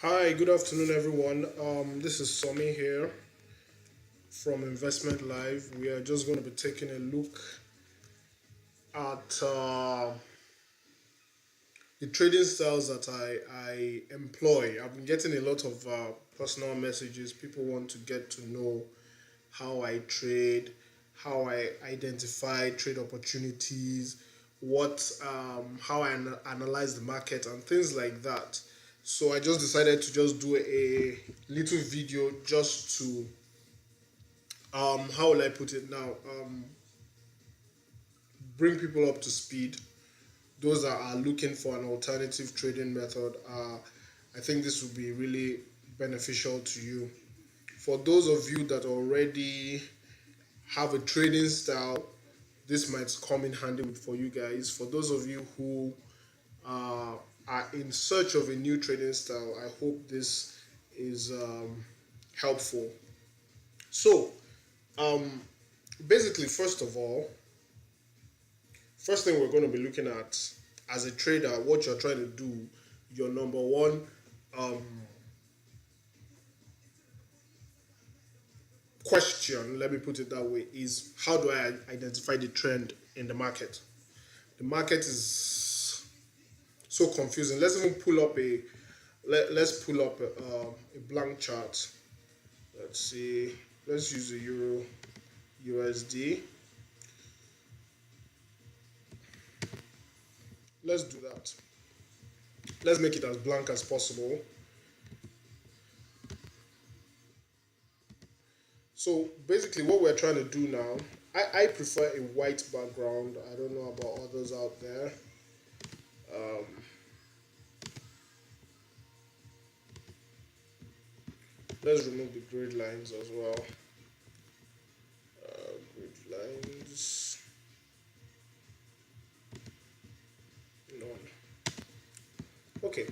Hi, good afternoon, everyone. This is Somi here from Investment Live. We are just going to be taking a look at the trading styles that I employ. I've been getting a lot of personal messages. People want to get to know how I trade, how I identify trade opportunities, how I analyze the market, and things like that. So I just decided to just do a little video just to how will I put it now? Bring people up to speed. Those that are looking for an alternative trading method. I think this will be really beneficial to you. For those of you that already have a trading style, this might come in handy for you guys. For those of you who are in search of a new trading style, I hope this is helpful. So, um, basically, first thing we're going to be looking at as a trader, what you're trying to do, your number one um, question, let me put it that way, is how do I identify the trend in the market? The market is so confusing. Let's pull up a blank chart. Let's see. Let's use the Euro USD. Let's do that. Let's make it as blank as possible. So basically, what we're trying to do now, I prefer a white background. I don't know about others out there. Let's remove the grid lines as well. Grid lines, none. Okay,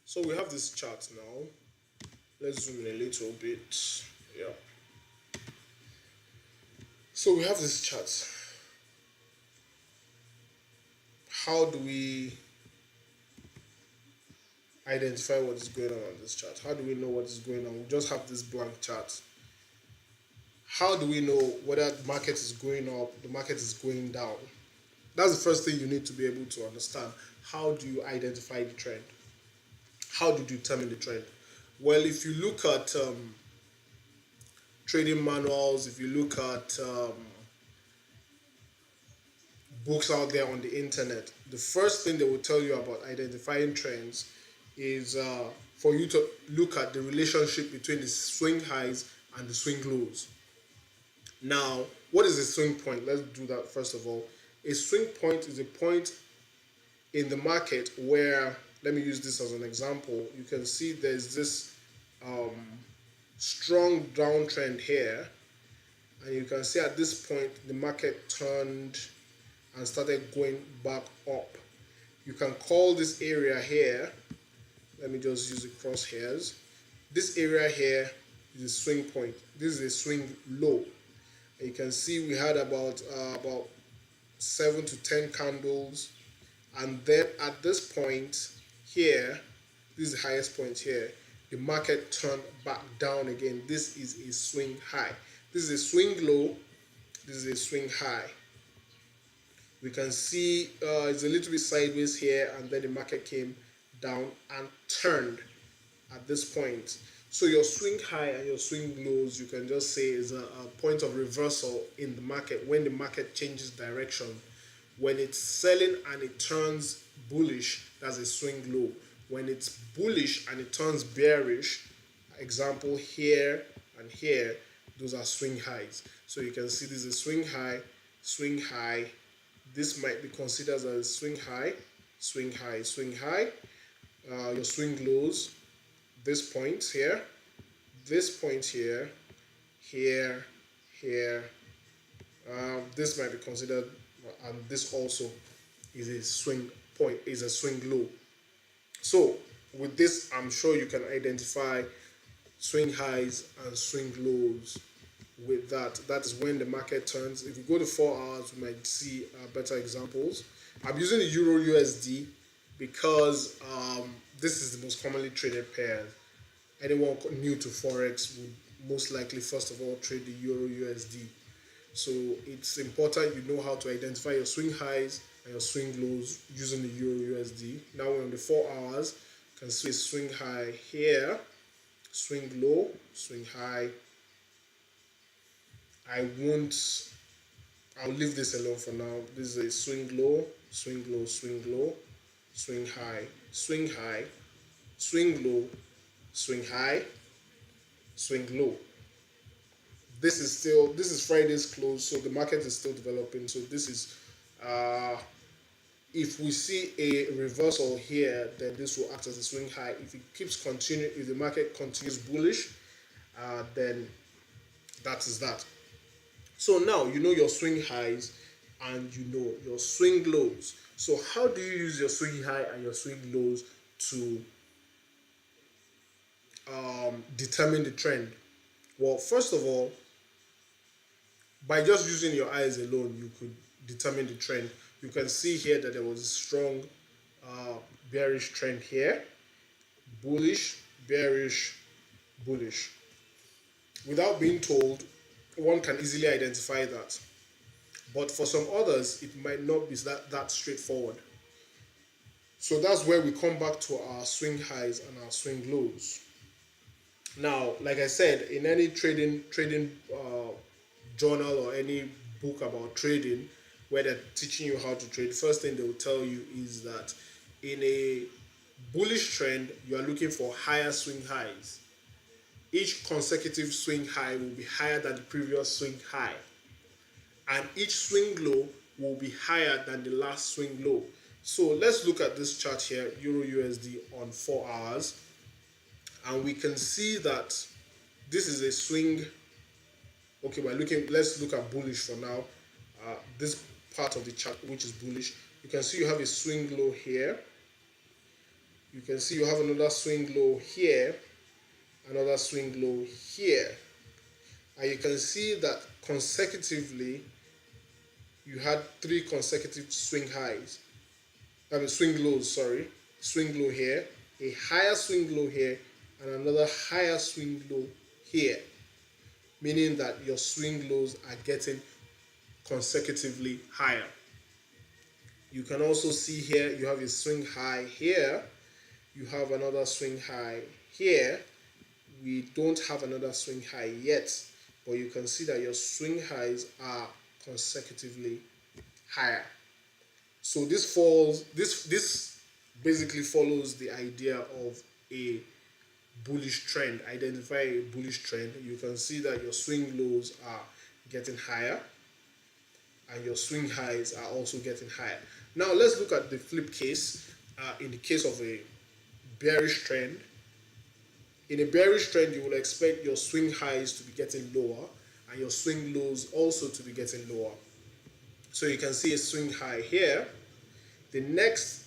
so we have this chart now. Let's zoom in a little bit. Yeah. So we have this chart. How do we identify what is going on this chart? How do we know what is going on? We just have this blank chart. How do we know whether the market is going up, the market is going down? That's the first thing you need to be able to understand. How do you identify the trend? How do you determine the trend? Well, if you look at trading manuals, if you look at books out there on the internet, the first thing they will tell you about identifying trends is for you to look at the relationship between the swing highs and the swing lows. Now, what is a swing point? Let's do that first of all. A swing point is a point in the market where, let me use this as an example. You can see there's this strong downtrend here, and you can see at this point the market turned and started going back up. You can call this area here, let me just use the crosshairs. This area here is a swing point. This is a swing low. And you can see we had about 7 to 10 candles, and then at this point here, this is the highest point here, the market turned back down again. This is a swing high. This is a swing low. This is a swing high. We can see it's a little bit sideways here, and then the market came down and turned at this point. So your swing high and your swing lows, you can just say, is a point of reversal in the market when the market changes direction. When it's selling and it turns bullish, that's a swing low. When it's bullish and it turns bearish, example here and here, those are swing highs. So you can see this is a swing high, swing high. This might be considered as a swing high, swing high, swing high. Your swing lows, this point here, this point here, here, here. This might be considered, and this also is a swing point, is a swing low. So with this, I'm sure you can identify swing highs and swing lows with that. That is when the market turns. If you go to 4 hours, we might see better examples. I'm using the Euro USD because this is the most commonly traded pair. Anyone new to forex would most likely first of all trade the euro USD. So it's important you know how to identify your swing highs and your swing lows using the euro USD. Now we're on the 4 hours. You can see a swing high here, swing low, swing high. I won't I'll leave this alone for now. This is a swing low, swing low, swing low, swing high, swing high, swing low, swing high, swing low. This is Friday's close, so the market is still developing. So this is uh, if we see a reversal here, then this will act as a swing high. If it keeps continuing, if the market continues bullish, then that is that. So now you know your swing highs and you know your swing lows. So how do you use your swing high and your swing lows to determine the trend? Well, first of all, by just using your eyes alone, you could determine the trend. You can see here that there was a strong bearish trend here, bullish, bearish, bullish. Without being told, one can easily identify that. But for some others, it might not be that straightforward. So that's where we come back to our swing highs and our swing lows. Now, like I said, in any trading journal or any book about trading, where they're teaching you how to trade, first thing they will tell you is that in a bullish trend, you are looking for higher swing highs. Each consecutive swing high will be higher than the previous swing high, and each swing low will be higher than the last swing low. So let's look at this chart here, Euro USD on 4 hours, and we can see that this is a swing. Okay, let's look at bullish for now. This part of the chart which is bullish, you can see you have a swing low here. You can see you have another swing low here, another swing low here, and you can see that consecutively you had 3 consecutive swing highs. I mean swing lows, sorry. Swing low here, a higher swing low here, and another higher swing low here, meaning that your swing lows are getting consecutively higher. You can also see here you have a swing high here, you have another swing high here. We don't have another swing high yet, but you can see that your swing highs are consecutively higher. So this basically follows the idea of a bullish trend. Identify a bullish trend. You can see that your swing lows are getting higher and your swing highs are also getting higher. Now let's look at the flip case. In the case of a bearish trend, in a bearish trend you will expect your swing highs to be getting lower and your swing lows also to be getting lower. So you can see a swing high here. The next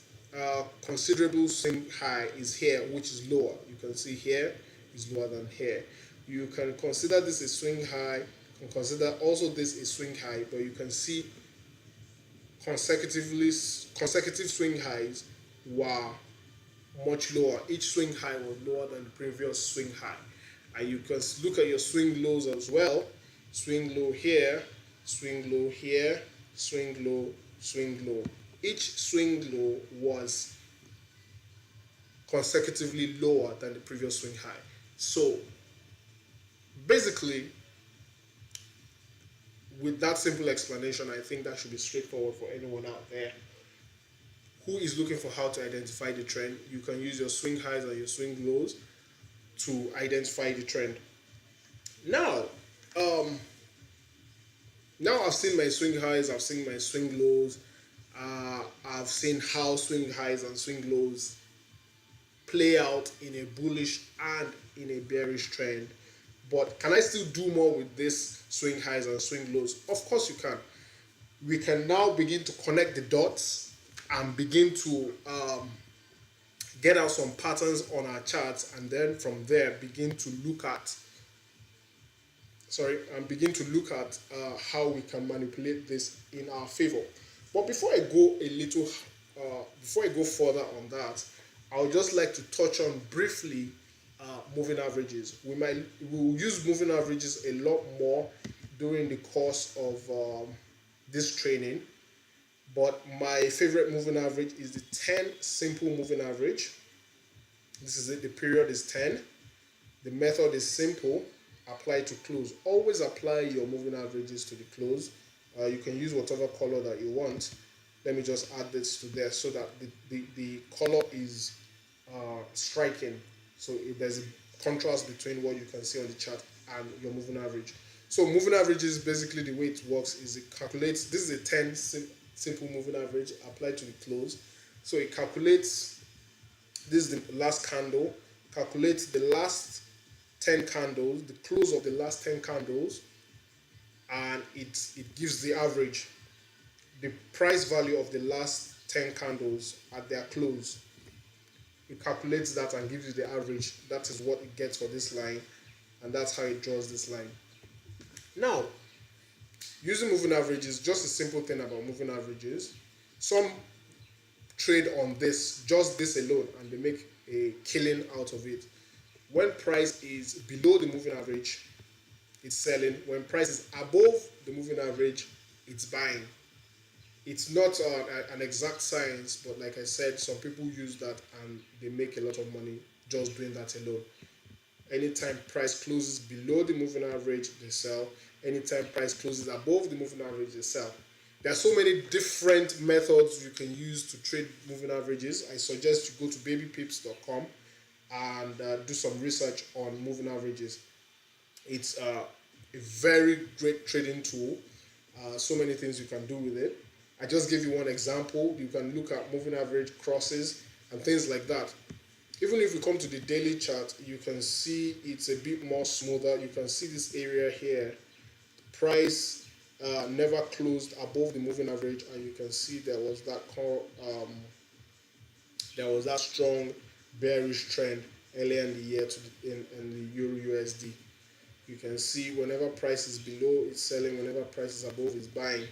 considerable swing high is here, which is lower. You can see here is lower than here. You can consider this a swing high, you can consider also this a swing high, but you can see consecutive swing highs were much lower. Each swing high was lower than the previous swing high. And you can look at your swing lows as well. Swing low here, swing low here, swing low, swing low. Each swing low was consecutively lower than the previous swing high. So basically, with that simple explanation, I think that should be straightforward for anyone out there who is looking for how to identify the trend. You can use your swing highs and your swing lows to identify the trend. Now, now I've seen my swing highs, I've seen my swing lows, I've seen how swing highs and swing lows play out in a bullish and in a bearish trend. But can I still do more with this swing highs and swing lows? Of course you can. We can now begin to connect the dots and begin to get out some patterns on our charts, and then from there begin to look at how we can manipulate this in our favor. But before I go a little before I go further on that, I would just like to touch on briefly moving averages. We will use moving averages a lot more during the course of this training, but my favorite moving average is the 10 simple moving average. This is it. The period is 10. The method is simple. Apply to close. Always apply your moving averages to the close. You can use whatever color that you want. Let me just add this to there so that the color is striking. So if there's a contrast between what you can see on the chart and your moving average. So moving averages, basically the way it works is it calculates, this is a 10 simple moving average applied to the close. So it calculates, this is the last candle, calculates the last 10 candles, the close of the last 10 candles, and it gives the average, the price value of the last 10 candles at their close. It calculates that and gives you the average. That is what it gets for this line, and that's how it draws this line. Now, using moving averages, just a simple thing about moving averages. Some trade on this, just this alone, and they make a killing out of it. When price is below the moving average, it's selling. When price is above the moving average, it's buying. It's not an exact science, but like I said, some people use that and they make a lot of money just doing that alone. Anytime price closes below the moving average, they sell. Anytime price closes above the moving average, they sell. There are so many different methods you can use to trade moving averages. I suggest you go to babypips.com and do some research on moving averages. It's a very great trading tool. So many things you can do with it. I just gave you one example. You can look at moving average crosses and things like that. Even if you come to the daily chart, you can see it's a bit more smoother. You can see this area here. Price never closed above the moving average, and you can see there was that strong bearish trend earlier in the year in the Euro USD. You can see whenever price is below, it's selling. Whenever price is above, it's buying.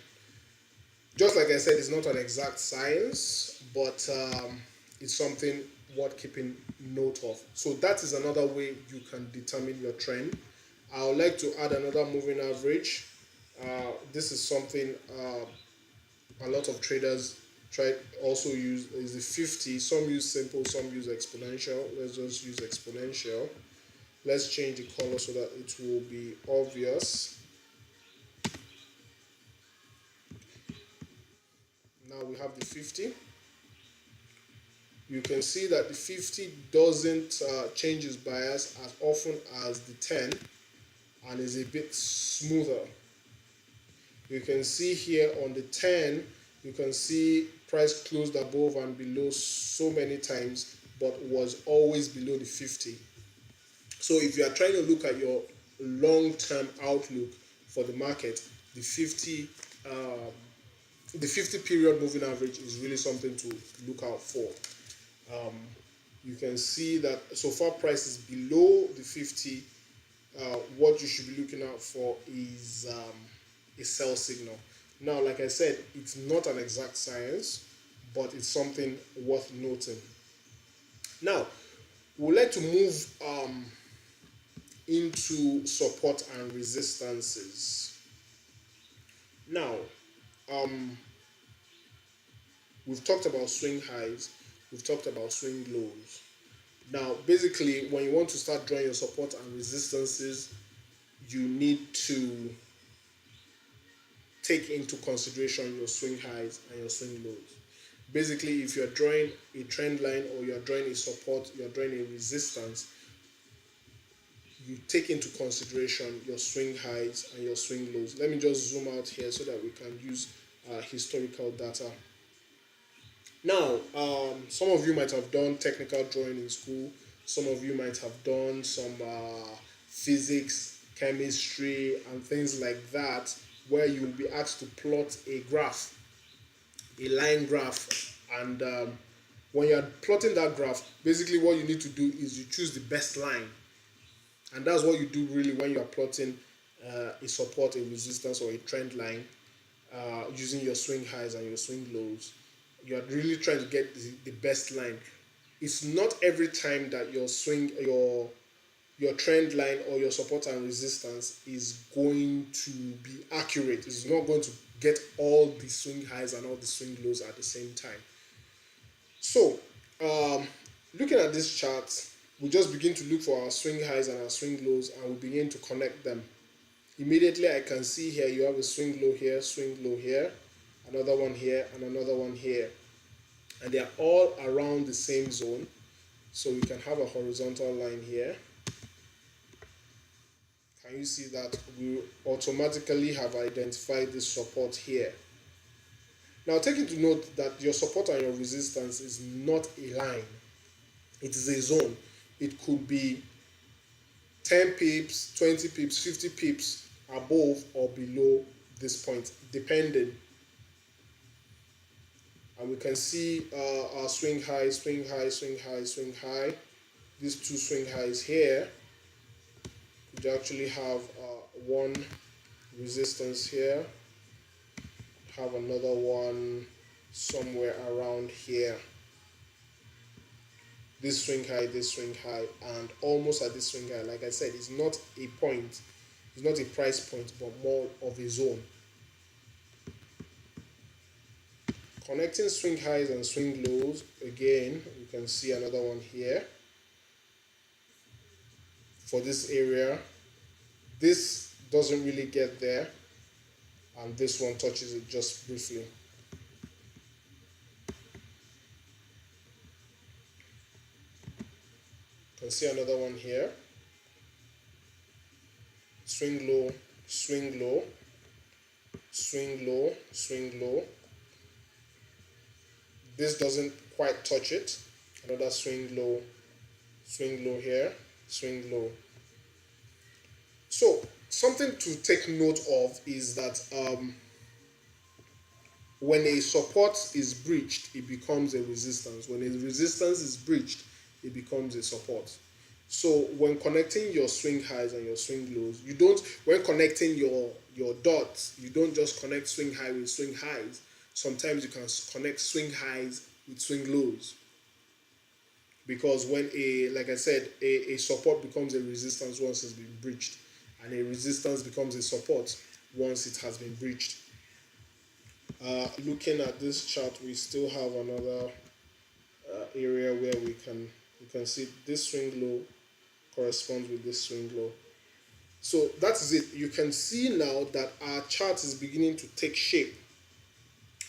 Just like I said, it's not an exact science, but it's something worth keeping note of. So that is another way you can determine your trend. I would like to add another moving average. This is something a lot of traders also use, is the 50. Some use simple, some use exponential. Let's just use exponential. Let's change the color so that it will be obvious. Now we have the 50. You can see that the 50 doesn't change its bias as often as the 10 and is a bit smoother. You can see here on the 10, you can see price closed above and below so many times, but was always below the 50. So if you are trying to look at your long-term outlook for the market, the 50 period moving average is really something to look out for. You can see that so far price is below the 50. What you should be looking out for is a sell signal. Now, like I said, it's not an exact science, but it's something worth noting. Now, we'd like to move into support and resistances. Now, we've talked about swing highs, we've talked about swing lows. Now, basically, when you want to start drawing your support and resistances, you need to take into consideration your swing highs and your swing lows. Basically, if you're drawing a trend line or you're drawing a support, you're drawing a resistance, you take into consideration your swing highs and your swing lows. Let me just zoom out here so that we can use historical data. Now, some of you might have done technical drawing in school. Some of you might have done some physics, chemistry, and things like that, where you will be asked to plot a graph, a line graph. And when you're plotting that graph, basically what you need to do is you choose the best line. And that's what you do really when you are plotting a support, a resistance, or a trend line using your swing highs and your swing lows. You are really trying to get the best line. It's not every time that your trend line or your support and resistance is going to be accurate. It's not going to get all the swing highs and all the swing lows at the same time. So, um, looking at this chart, we just begin to look for our swing highs and our swing lows, and we begin to connect them. Immediately, I can see here you have a swing low here, another one here, and another one here, and they are all around the same zone. So we can have a horizontal line here. Can you see that we automatically have identified this support here? Now, take into note that your support and your resistance is not a line, it is a zone. It could be 10 pips, 20 pips, 50 pips above or below this point, depending. And we can see our swing high, swing high, swing high, swing high. These two swing highs here. We actually have one resistance here, have another one somewhere around here. This swing high, and almost at this swing high. Like I said, it's not a point, it's not a price point, but more of a zone. Connecting swing highs and swing lows, again, you can see another one here. For this area, this doesn't really get there, and this one touches it just briefly. You can see another one here. Swing low, swing low, swing low, swing low. This doesn't quite touch it. Another swing low here, swing low. So something to take note of is that when a support is breached, it becomes a resistance. When a resistance is breached, it becomes a support. So when connecting your swing highs and your swing lows, you don't, when connecting your dots, you don't just connect swing high with swing highs. Sometimes you can connect swing highs with swing lows. Because when like I said, a support becomes a resistance once it's been breached, and a resistance becomes a support once it has been breached. Looking at this chart, we still have another area where you can see this swing low corresponds with this swing low. So that is it. You can see now that our chart is beginning to take shape.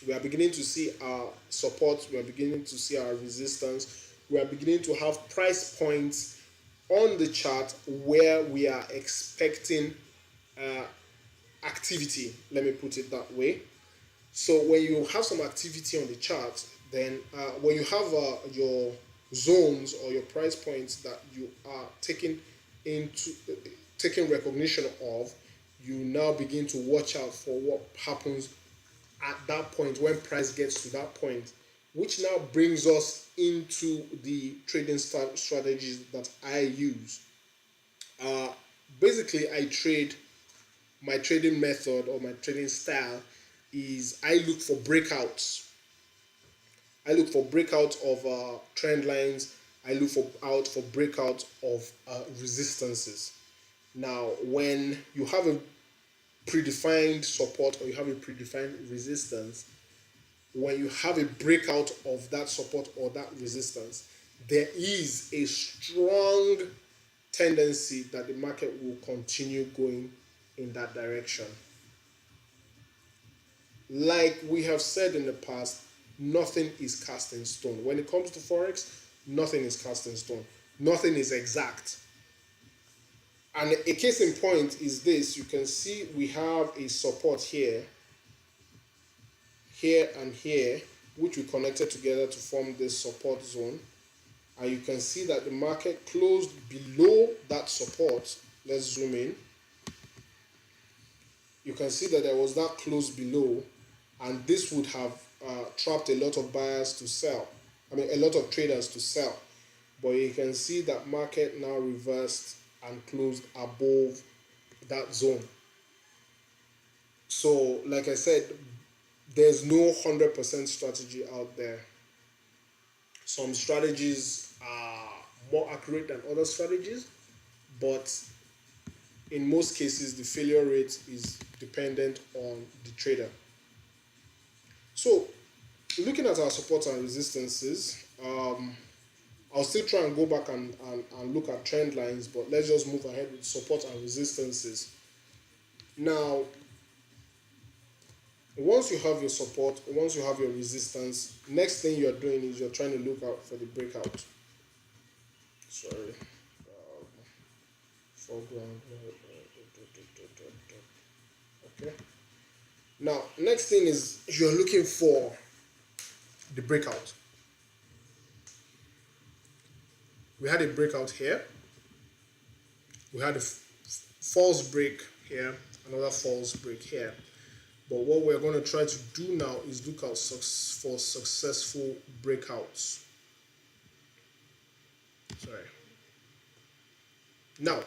We are beginning to see our support, we are beginning to see our resistance, we are beginning to have price points on the chart where we are expecting activity, let me put it that way. So when you have some activity on the chart, then when you have your zones or your price points that you are taking recognition of, you now begin to watch out for what happens at that point when price gets to that point, which now brings us into the trading strategies that I use. Basically, my trading method or my trading style is I look for breakouts. I look for breakouts of trend lines. I look for breakouts of resistances. Now, when you have a predefined support or you have a predefined resistance, when you have a breakout of that support or that resistance, there is a strong tendency that the market will continue going in that direction. Like we have said in the past, nothing is cast in stone. When it comes to Forex, nothing is cast in stone. Nothing is exact. And a case in point is this. You can see we have a support here, and here, which we connected together to form this support zone. And you can see that the market closed below that support. Let's zoom in. You can see that there was that close below, and this would have trapped a lot of buyers to sell. A lot of traders to sell. But you can see that market now reversed and closed above that zone. So, like I said, there's no 100% strategy out there. Some strategies are more accurate than other strategies, but in most cases the failure rate is dependent on the trader. So looking at our support and resistances, I'll still try and go back and look at trend lines, but let's just move ahead with support and resistances. Now, once you have your support, once you have your resistance, next thing you're doing is you're trying to look out for the breakout. Sorry, foreground. Okay. Now, next thing is you're looking for the breakout. We had a breakout here. We had a false break here, another false break here. But what we're going to try to do now is look out for successful breakouts. Sorry. Now,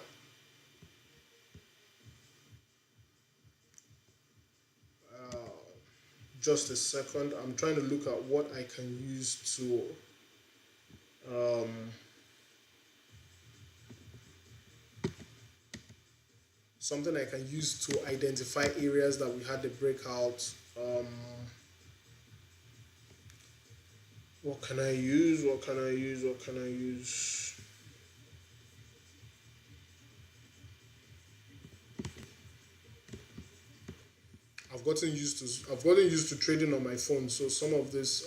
just a second. I'm trying to look at what I can use to something I can use to identify areas that we had the breakout. What can I use? What can I use? What can I use? I've gotten used to trading on my phone, so some of this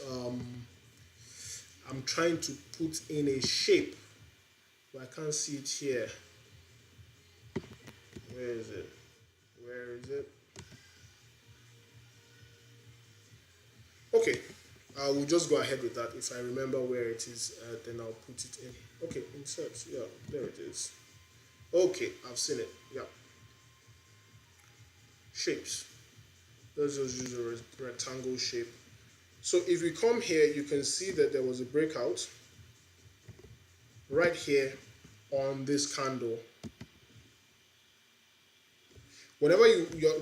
I'm trying to put in a shape, but I can't see it here. Where is it? Where is it? Okay, I will just go ahead with that. If I remember where it is, then I'll put it in. Okay, insert. Yeah, there it is. Okay, I've seen it. Yeah. Shapes. Let's just use a rectangle shape. So if we come here, you can see that there was a breakout right here on this candle. Whenever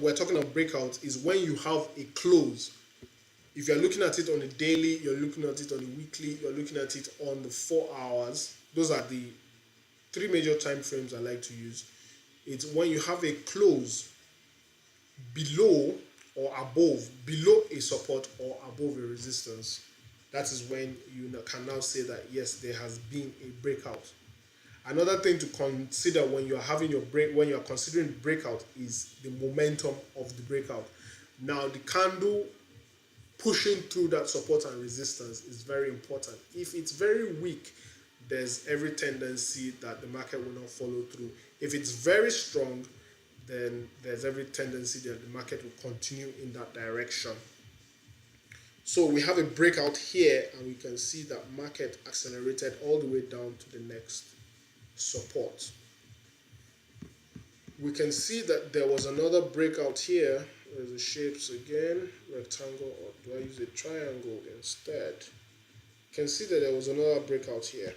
we're talking about breakout is when you have a close. If you're looking at it on a daily, you're looking at it on a weekly, you're looking at it on the 4 hours. Those are the three major time frames I like to use. It's when you have a close below or above, below a support or above a resistance. That is when you can now say that yes, there has been a breakout. Another thing to consider when you're having your break, when you're considering breakout, is the momentum of the breakout. Now, the candle pushing through that support and resistance is very important. If it's very weak, there's every tendency that the market will not follow through. If it's very strong, then there's every tendency that the market will continue in that direction. So we have a breakout here, and we can see that market accelerated all the way down to the next support. We can see that there was another breakout here. There's the shapes again, rectangle, or do I use a triangle instead? You can see that there was another breakout here.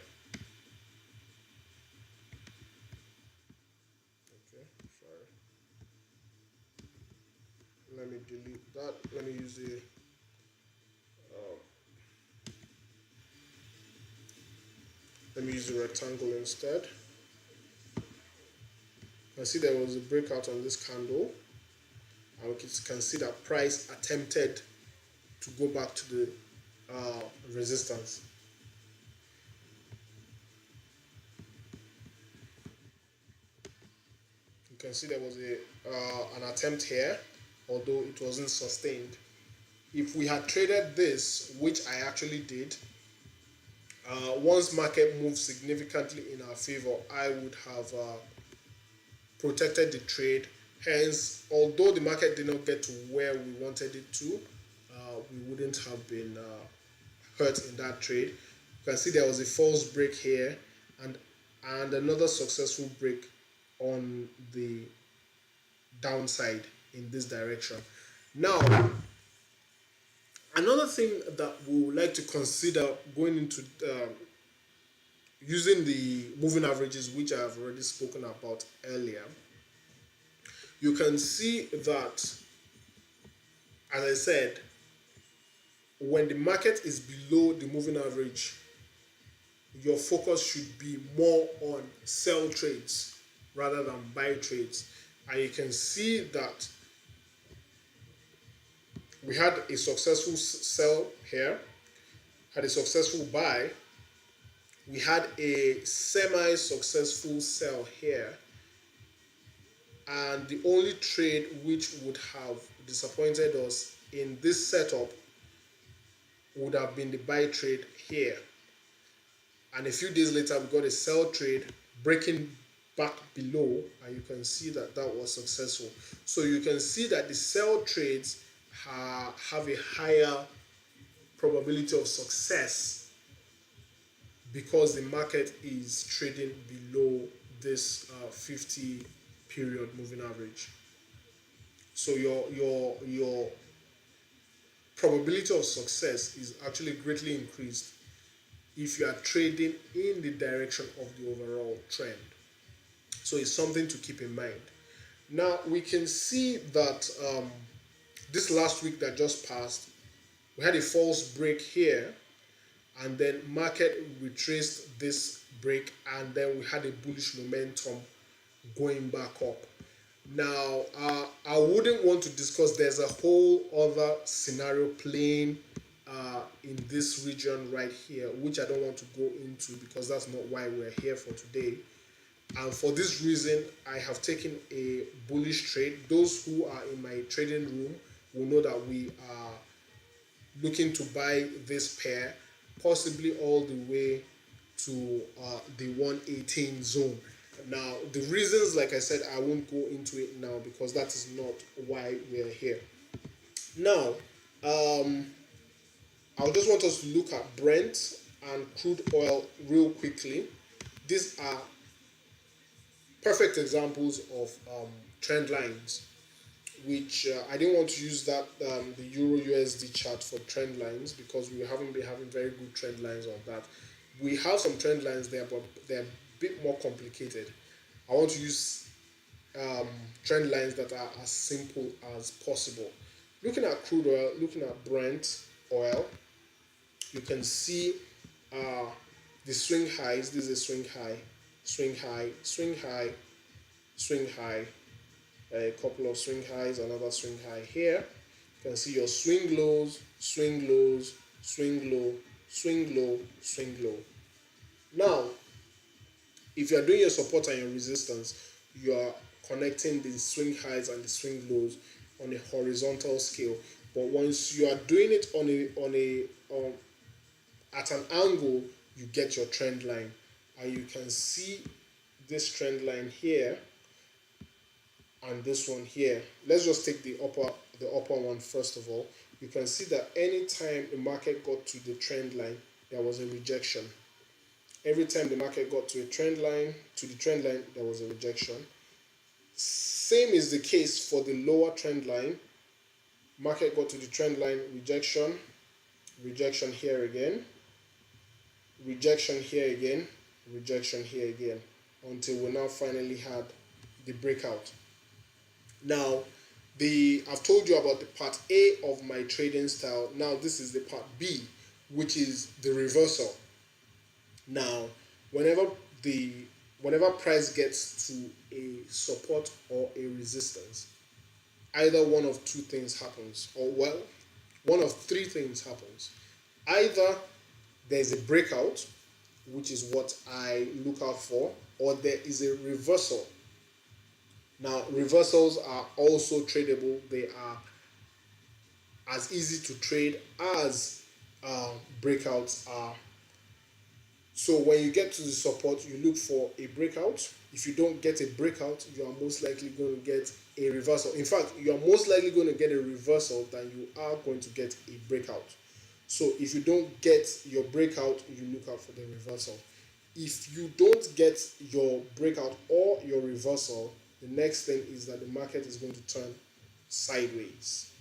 Okay, sorry. Let me delete that. Let me use the rectangle instead. You can see there was a breakout on this candle, and we can see that price attempted to go back to the resistance. You can see there was an attempt here, although it wasn't sustained. If we had traded this, which I actually did, once market moved significantly in our favor, I would have protected the trade. Hence, although the market did not get to where we wanted it to, we wouldn't have been hurt in that trade. You can see there was a false break here, and another successful break on the downside in this direction. Now, another thing that we would like to consider going into using the moving averages, which I have already spoken about earlier, you can see that, as I said, when the market is below the moving average, your focus should be more on sell trades rather than buy trades. And you can see that we had a successful sell here, had a successful buy, we had a semi-successful sell here, and the only trade which would have disappointed us in this setup would have been the buy trade here. And a few days later we got a sell trade breaking back below, and you can see that that was successful. So you can see that the sell trades have a higher probability of success because the market is trading below this 50 period moving average. So your probability of success is actually greatly increased if you are trading in the direction of the overall trend. So it's something to keep in mind. Now we can see that this last week that just passed, we had a false break here, and then market retraced this break, and then we had a bullish momentum going back up. Now I wouldn't want to discuss, there's a whole other scenario playing in this region right here, which I don't want to go into because that's not why we're here for today. And for this reason, I have taken a bullish trade. Those who are in my trading room will know that we are looking to buy this pair, possibly all the way to the 118 zone. Now, the reasons, like I said, I won't go into it now because that is not why we're here. Now, I just want us to look at Brent and crude oil real quickly. These are perfect examples of trend lines, which I didn't want to use that the Euro USD chart for trend lines because we haven't been having very good trend lines on that. We have some trend lines there, but they're a bit more complicated. I want to use trend lines that are as simple as possible. Looking at crude oil, looking at Brent oil, you can see the swing highs. This is a swing high, swing high, swing high, swing high, a couple of swing highs, another swing high here. You can see your swing lows, swing lows, swing low, swing low, swing low. Now, if you are doing your support and your resistance, you are connecting the swing highs and the swing lows on a horizontal scale. But once you are doing it at an angle, you get your trend line, and you can see this trend line here and this one here. Let's just take the upper one first of all. You can see that anytime the market got to the trend line, there was a rejection. Every time the market got to the trend line, there was a rejection. Same is the case for the lower trend line. Market got to the trend line, rejection, rejection here again, rejection here again, rejection here again, until we now finally had the breakout. Now, I've told you about the part A of my trading style. Now this is the part B, which is the reversal. Now, whenever price gets to a support or a resistance, either one of two things happens, or well, one of three things happens. Either there's a breakout, which is what I look out for, or there is a reversal. Now, reversals are also tradable. They are as easy to trade as breakouts are. So when you get to the support, you look for a breakout. If you don't get a breakout, you are most likely going to get a reversal. In fact, you are most likely going to get a reversal than you are going to get a breakout. So if you don't get your breakout, you look out for the reversal. If you don't get your breakout or your reversal, the next thing is that the market is going to turn sideways.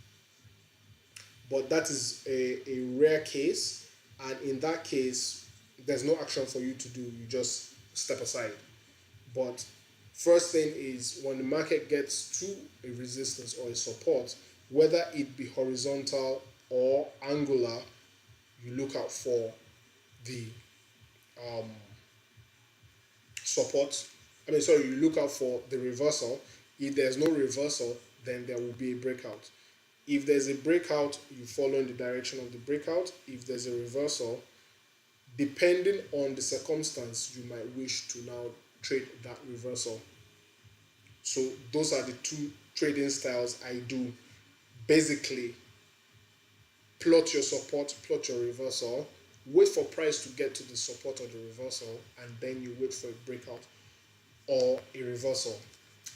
But that is a rare case, and in that case, there's no action for you to do. You just step aside. But first thing is, when the market gets to a resistance or a support, whether it be horizontal or angular, you look out for the um, support. You look out for the reversal. If there's no reversal, then there will be a breakout. If there's a breakout, you follow in the direction of the breakout. If there's a reversal, depending on the circumstance, you might wish to now trade that reversal. So those are the two trading styles I do. Basically, plot your support, plot your reversal, wait for price to get to the support or the reversal, and then you wait for a breakout or a reversal.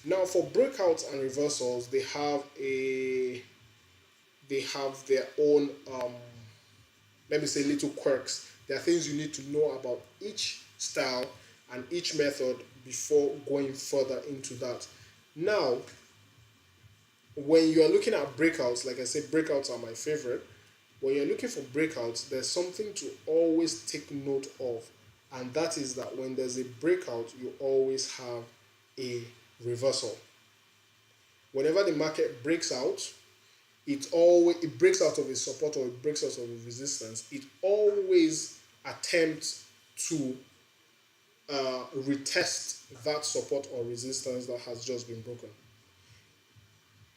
Now for breakouts and reversals, they have their own let me say little quirks. There are things you need to know about each style and each method before going further into that. Now, when you are looking at breakouts, like I said, breakouts are my favorite. When you're looking for breakouts, there's something to always take note of, and that is that when there's a breakout, you always have a reversal. Whenever the market breaks out, it breaks out of a support or it breaks out of a resistance. It always attempts to retest that support or resistance that has just been broken.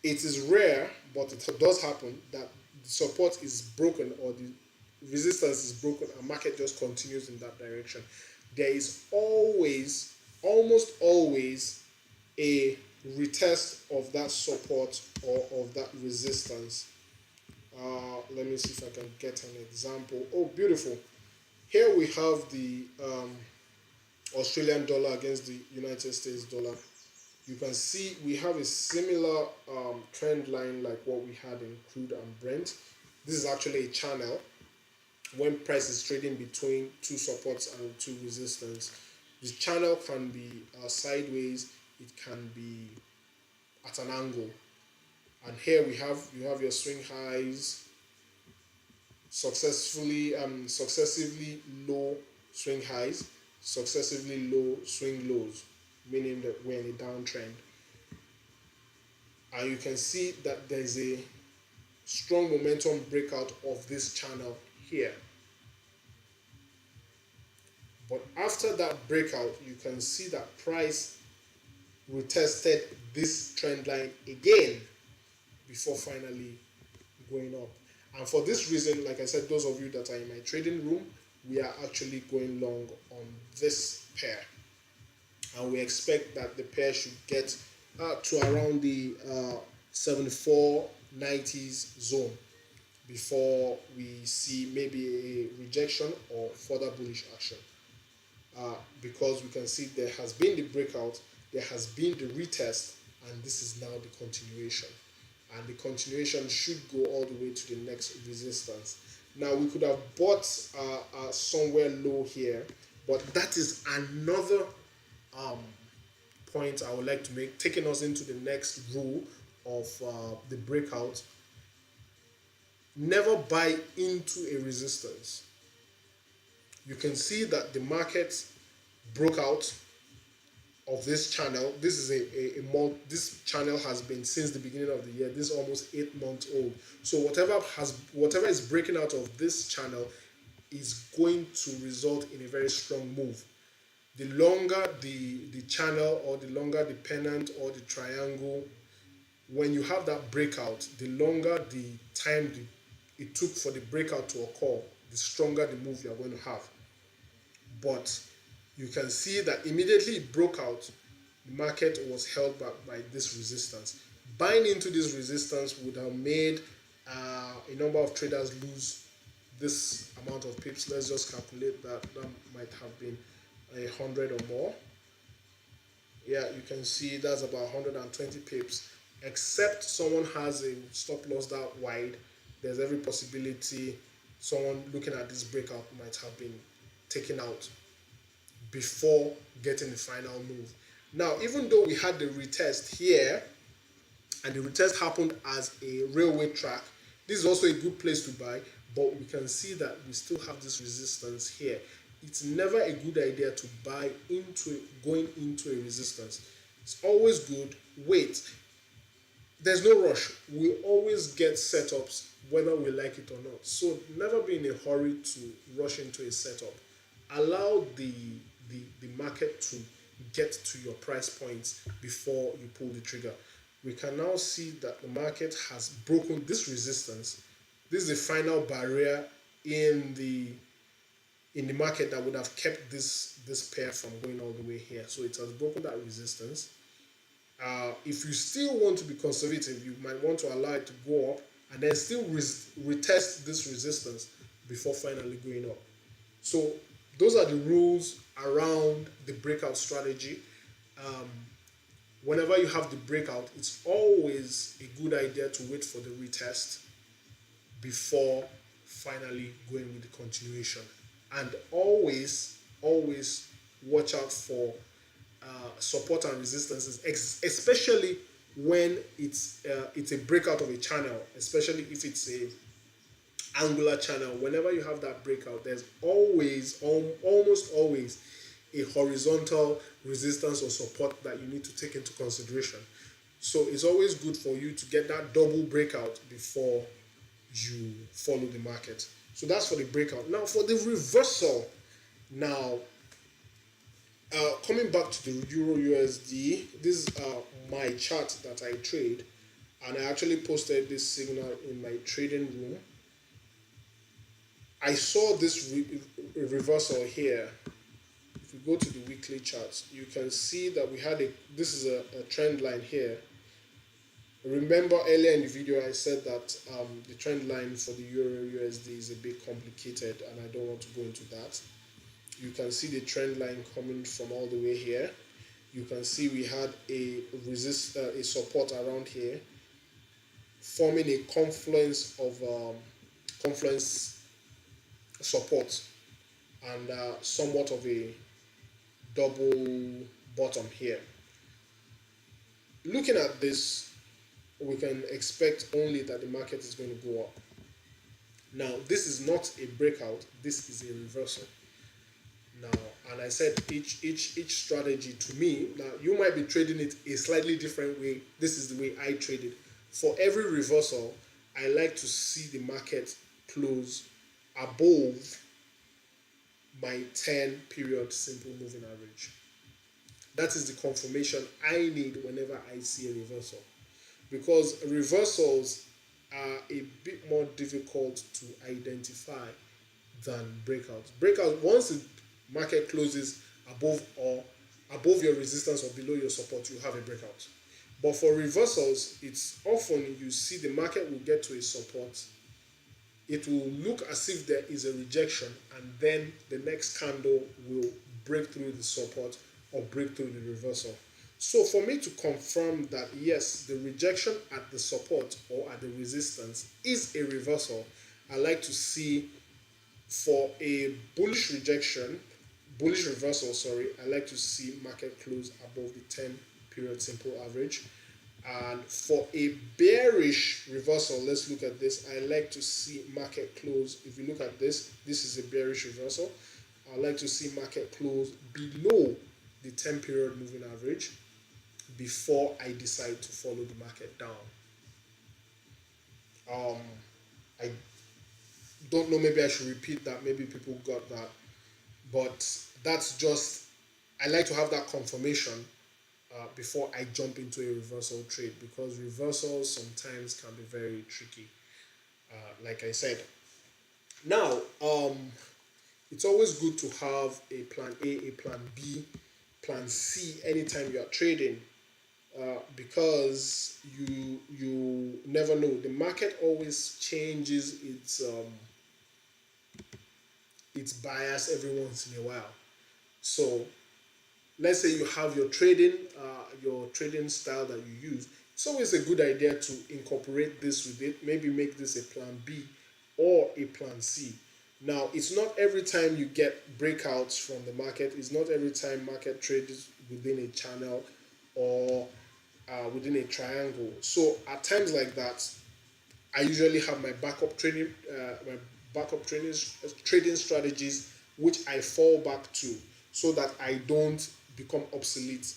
It is rare, but it does happen that the support is broken or the resistance is broken and market just continues in that direction. There is always, almost always, a retest of that support or of that resistance. Let me see if I can get an example. Oh, beautiful. Here we have the Australian dollar against the United States dollar. You can see we have a similar trend line like what we had in crude and Brent. This is actually a channel when price is trading between two supports and two resistance. The channel can be sideways, it can be at an angle. And here you have your swing highs, successively low swing highs, successively low swing lows, meaning that we're in a downtrend. And you can see that there's a strong momentum breakout of this channel here. But after that breakout, you can see that price retested this trend line again before finally going up. And for this reason, like I said, those of you that are in my trading room, we are actually going long on this pair. And we expect that the pair should get to around the 74.90s zone before we see maybe a rejection or further bullish action. Because we can see there has been the breakout, there has been the retest, and this is now the continuation. And the continuation should go all the way to the next resistance. Now we could have bought somewhere low here, but that is another point I would like to make, taking us into the next rule of the breakout. Never buy into a resistance. You can see that the market broke out of this channel. This is a month. This channel has been since the beginning of the year. This is almost 8 months old. So whatever is breaking out of this channel is going to result in a very strong move. The longer the channel, or the longer the pennant or the triangle, when you have that breakout, the longer the time it took for the breakout to occur, the stronger the move you're going to have. But you can see that immediately it broke out, the market was held back by this resistance. Buying into this resistance would have made a number of traders lose this amount of pips. Let's just calculate that. That might have been 100 or more. Yeah, you can see that's about 120 pips. Except someone has a stop loss that wide, there's every possibility someone looking at this breakout might have been taken out before getting the final move. Now, even though we had the retest here, and the retest happened as a railway track, this is also a good place to buy, but we can see that we still have this resistance here. It's never a good idea to buy into going into a resistance. It's always good, wait. there's no rush. We always get setups whether we like it or not. So never be in a hurry to rush into a setup. Allow the market to get to your price points before you pull the trigger. We can now see that the market has broken this resistance. This is the final barrier in the market that would have kept this pair from going all the way here. So it has broken that resistance. If you still want to be conservative, you might want to allow it to go up and then still retest this resistance before finally going up. So those are the rules around the breakout strategy. Um, Whenever you have the breakout, it's always a good idea to wait for the retest before finally going with the continuation. And always watch out for support and resistances, especially when it's a breakout of a channel, especially if it's a angular channel. Whenever you have that breakout, there's almost always a horizontal resistance or support that you need to take into consideration. So it's always good for you to get that double breakout before you follow the market. So that's for the breakout. Now for the reversal. Now coming back to the Euro USD, this is my chart that I trade, and I actually posted this signal in my trading room. I saw this reversal here. If we go to the weekly charts, you can see that we had this is a trend line here. Remember earlier in the video I said that the trend line for the Euro USD is a bit complicated, and I don't want to go into that. You can see the trend line coming from all the way here. You can see we had a support around here, forming a confluence of confluence support and somewhat of a double bottom here. Looking at this, we can expect only that the market is going to go up. Now, this is not a breakout, this is a reversal. Now, and I said each strategy to me, now you might be trading it a slightly different way. This is the way I trade it. For every reversal, I like to see the market close above my 10 period simple moving average. That is the confirmation I need whenever I see a reversal, because reversals are a bit more difficult to identify than breakouts. Breakouts, once the market closes above your resistance or below your support, you have a breakout. But for reversals, it's often you see the market will get to a support, it will look as if there is a rejection, and then the next candle will break through the support or break through the reversal. So for me to confirm that yes, the rejection at the support or at the resistance is a reversal, I like to see, for a bullish reversal, I like to see market close above the 10 period simple average. And for a bearish reversal, let's look at this. I like to see market close. If you look at this, this is a bearish reversal. I like to see market close below the 10 period moving average before I decide to follow the market down. I don't know, maybe I should repeat that, maybe people got that, but that's just, I like to have that confirmation before I jump into a reversal trade, because reversals sometimes can be very tricky, like I said. Now, it's always good to have a plan A, a plan B, plan C anytime you are trading, because you never know. The market always changes its bias every once in a while. So let's say you have your trading style that you use. It's always a good idea to incorporate this with it. Maybe make this a plan B or a plan C. Now, it's not every time you get breakouts from the market. It's not every time market trades within a channel or within a triangle. So at times like that, I usually have my backup trading strategies, which I fall back to, so that I don't become obsolete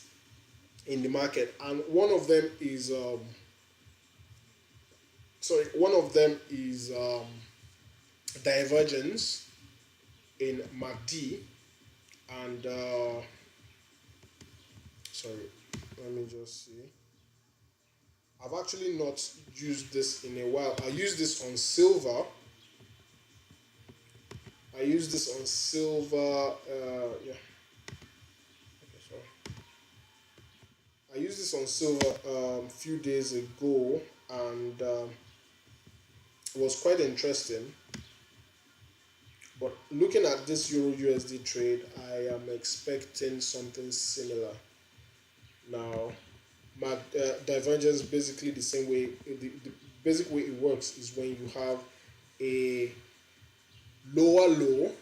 in the market. And one of them is sorry, one of them is divergence in MACD, and sorry, let me just see. I've actually not used this in a while. I use this on silver. I use this on silver. Yeah. Okay, sorry. I used this on silver a few days ago, and it was quite interesting. But looking at this Euro USD trade, I am expecting something similar. Now, my divergence basically the same way. The basic way it works is when you have a lower low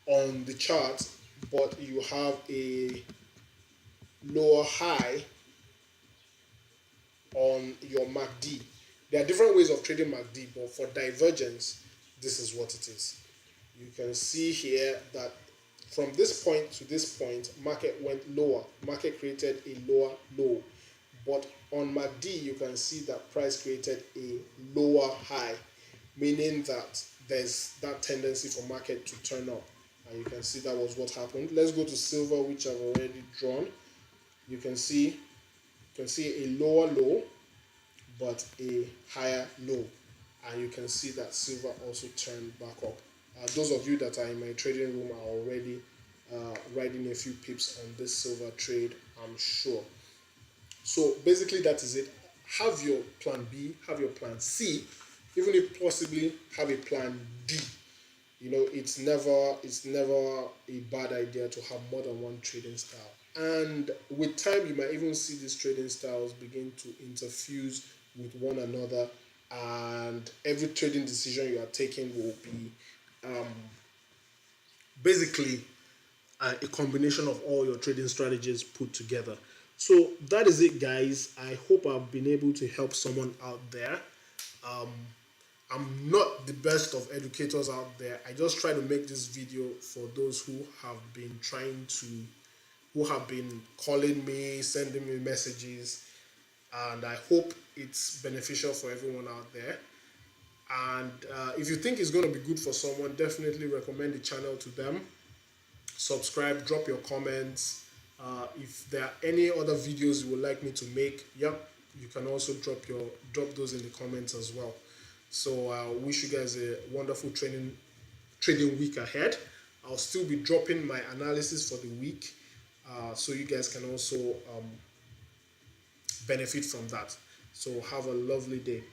on the chart, but you have a lower high on your MACD. There are different ways of trading MACD, but for divergence, this is what it is. You can see here that from this point to this point, market went lower. Market created a lower low. But on MACD, you can see that price created a lower high, meaning that there's that tendency for market to turn up. And you can see that was what happened. Let's go to silver, which I've already drawn. You can see a lower low, but a higher low, and you can see that silver also turned back up. Those of you that are in my trading room are already riding a few pips on this silver trade, I'm sure. So basically that is it. Have your plan B, have your plan C, even if possibly have a plan D. It's never a bad idea to have more than one trading style. And with time, you might even see these trading styles begin to interfuse with one another, and every trading decision you are taking will be basically a combination of all your trading strategies put together. So that is it, guys. I hope I've been able to help someone out there. I'm not the best of educators out there. I just try to make this video for those who have been calling me, sending me messages, and I hope it's beneficial for everyone out there. And if you think it's going to be good for someone, definitely recommend the channel to them. Subscribe, drop your comments. If there are any other videos you would like me to make, yep, you can also drop those in the comments as well. So I wish you guys a wonderful trading week ahead. I'll still be dropping my analysis for the week, so you guys can also benefit from that. So have a lovely day.